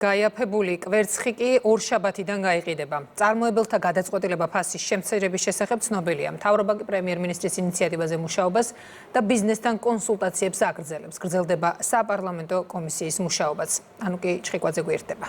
გაიაფებული კვერცხი კი ორშაბათიდან გაიყიდება. წარმოებელთა გადაწყვეტილება ფასის შემცირების შესახებ ცნობილია. მთავრობა კი პრემიერ-მინისტრის ინიციატივაზე მუშაობას და ბიზნესთან კონსულტაციებს აგრძელებს. გრძელდება საპარლამენტო კომისიის მუშაობაც. ანუკი ჩხიკვაძე გვერდება.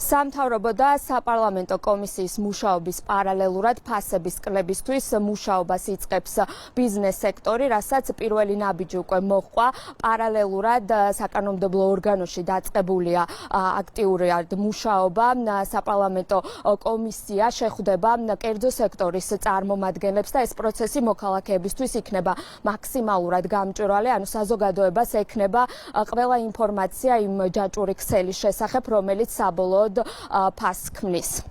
სამთავრობო და საპარლამენტო კომისიის მუშაობის პარალელურად ფასების კლებისთვის მუშაობას იწყებს ბიზნეს სექტორი, რასაც პირველი ნაბიჯი უკვე მოჰყვა. პარალელურად საკანონმდებლო ორგანოში დაწყებულია აქტიური მუშაობა. საპარლამენტო კომისია შეხვდება კერძო სექტორის წარმომადგენლებს და ეს პროცესი მოქალაქეებისთვის იქნება მაქსიმალურად გამჭვირვალე, ანუ საზოგადოებას ექნება ყველა ინფორმაცია იმ ჯაჭვური ქსელის შესახებ, რომელიც საბოლოოდ ფასს ქმნის.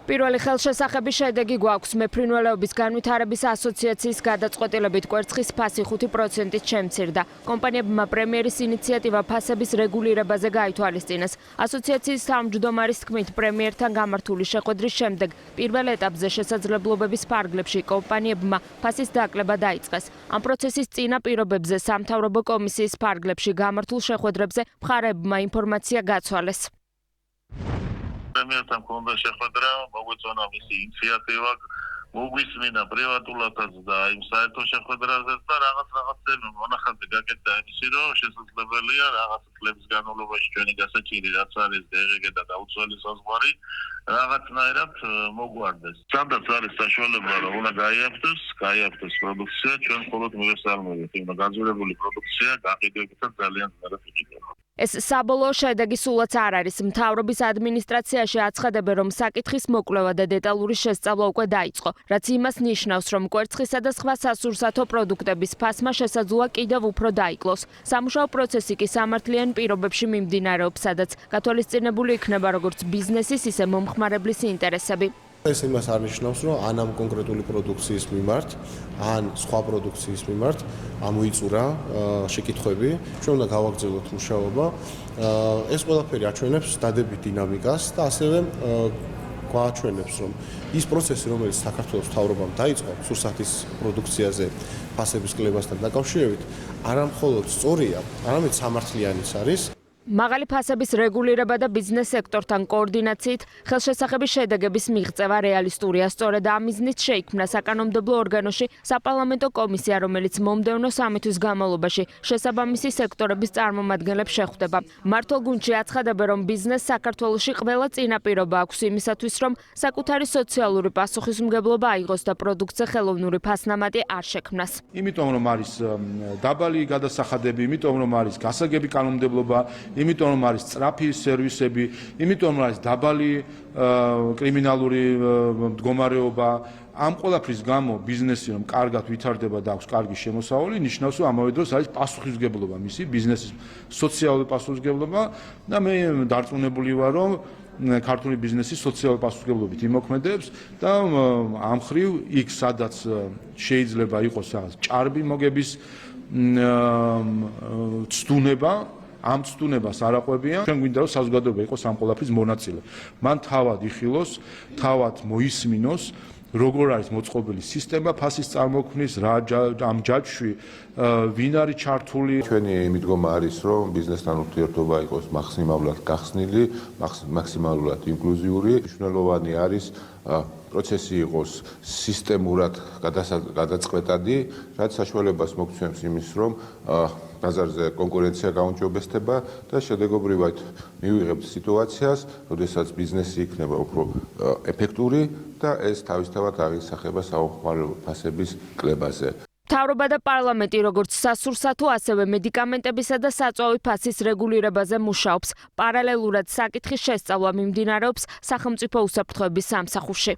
პირველი ხელშესახების შედეგი გვაქვს. მეფრინველეობის განვითარების ასოციაციის გადაწყვეტილებით კვერცხის ფასი 5%-ით შემცირდა. კომპანიებმა პრემიერის ინიციატივა ფასების რეგულირებაზე გაითვალისწინეს. ასოციაციის თავმჯდომარის თქმით, პრემიერთან გამართული შეხვედრის შემდეგ პირველ ეტაპზე შესაძლებლობების ფარგლებში კომპანიებმა ფასის დაკლება დაიწყეს. ამ პროცესის წინა პირობებზე სამთავრობო კომისიის ფარგლებში გამართულ შეხვედრებზე მხარეებმა ინფორმაცია გაცვალეს. პრემიერთან მქონდა შეხვედრა, მოგვეწონა მისი ინიციატივა, მოგვისმინა პრივატულადაც და იმ საერთო შეხვედრაზეც და რაღაცები მონახაზი გაკეთდა იმისი, რომ შესაძლებელია რაღაც წლების განმავლობაში ჩვენი გასაჭირი რაც არის დღე და დაუცველი საზღვარი რაღაცნაირად მოგვარდეს. სადაც არის საშუალება, რომ უნდა გაიაფროს პროდუქცია, ჩვენ მხოლოდ მივესალმებით, იმ გაძვირებული პროდუქცია გაყიდვებითაც ძალიან ძნელად იყიდება. ეს საბოლოო შედეგი სულაც არ არის. მთავრობის ადმინისტრაციაში აცხადებენ, რომ საკითხის მოკვლევა და დეტალური შესწავლა უკვე დაიწყო, რაც იმას ნიშნავს, რომ კვერცხისა და სხვა სასურსათო პროდუქტების ფასმა შესაძლოა კიდევ უფრო დაიკლოს. სამუშაო პროცესი კი სამართლიან პირობებში მიმდინარეობს, სადაც გათვალისწინებული იქნება როგორც ბიზნესის, ისე მომხმარებლის ინტერესები. ეს იმას არ ნიშნავს, რომ ან ამ კონკრეტული პროდუქციის მიმართ, ან სხვა პროდუქციის მიმართ ამოიწურა შეკითხვები. ჩვენ უნდა გავაგრძელოთ მუშაობა. ეს ყველაფერი აჩვენებს დადებით დინამიკას და ასევე გვაჩვენებს, რომ ის პროცესი, რომელიც საქართველოს მთავრობამ დაიწყო სურსათის პროდუქციაზე ფასების კლებასთან დაკავშირებით, არა მხოლოდ სწორია, არამედ სამართლიანიც არის. მაღალი ფასების რეგულირება და ბიზნეს სექტორთან კოორდინაციით ხელშესახების შედეგების მიღწევა რეალისტურია. სწორედ ამ მიზნით შეიქმნა საკანონმდებლო ორგანოში საპარლამენტო კომისია, რომელიც მომდევნო 3 თვის განმავლობაში შესაბამისი სექტორების წარმომადგენლებს შეხვდება. მართლ გუნდში აცხადებენ, რომ ბიზნესს საქართველოში ყველა წინაპირობა აქვს იმისათვის, რომ საკუთარი სოციალური პასუხისმგებლობა აიღოს და პროდუქცია ხელოვნური ფასნამატი არ შექმნას. იმიტომ რომ არის დაბალი გადასახადები, იმიტომ რომ არის გასაგები კანონმდებლობა, იმიტომ რომ არის სწრაფი სერვისები, იმიტომ რომ არის დაბალი კრიმინალური მდგომარეობა, ამ ყველაფრის გამო ბიზნესი რომ კარგად ვითარდება და აქვს კარგი შემოსავალი, ნიშნავს რომ ამავე დროს არის პასუხისმგებლობა მისი ბიზნესის სოციალური პასუხისმგებლობა და მე დარწმუნებული ვარ რომ ქართული ბიზნესი სოციალური პასუხისმგებლობით იმოქმედებს და ამ ხრივ იქ სადაც შეიძლება იყოს რაღაც ჭარბი მოგების ცდუნება ამ ცდუნებას არ აყვებიან. ჩვენ გვინდა რომ საზოგადოება იყოს ამ ყველაფრის მონაწილე. მან თავად იხილოს, თავად მოისმინოს, როგორ არის მოწყობილი სისტემა ფასის წარმოქმნის, რა ამ ჯაჭვში ვინ არის ჩართული. ჩვენი მიდგომა არის, რომ ბიზნესთან ურთიერთობა იყოს მაქსიმალურად გახსნილი, მაქსიმალურად ინკლუზიური. მნიშვნელოვანი არის პროცესი იყოს სისტემურად გადაწყვეტადი, რაც საშუალებას მოგცემს იმის, რომ ბაზარზე კონკურენცია გაუმჯობესდება და შედეგობრივად მივიღებთ სიტუაციას, როდესაც ბიზნესი იქნება უფრო ეფექტური და ეს თავისთავად აღისახება საომხმარებლო ფასების კლებაზე. მთავრობა და პარლამენტი როგორც სასურსათო, ასევე მედიკამენტებისა და საწვავი ფასის რეგულირებაზე მუშაობს. პარალელურად საკითხის შესწავლა მიმდინარეობს სახელმწიფო უსაფრთხოების სამსახურში.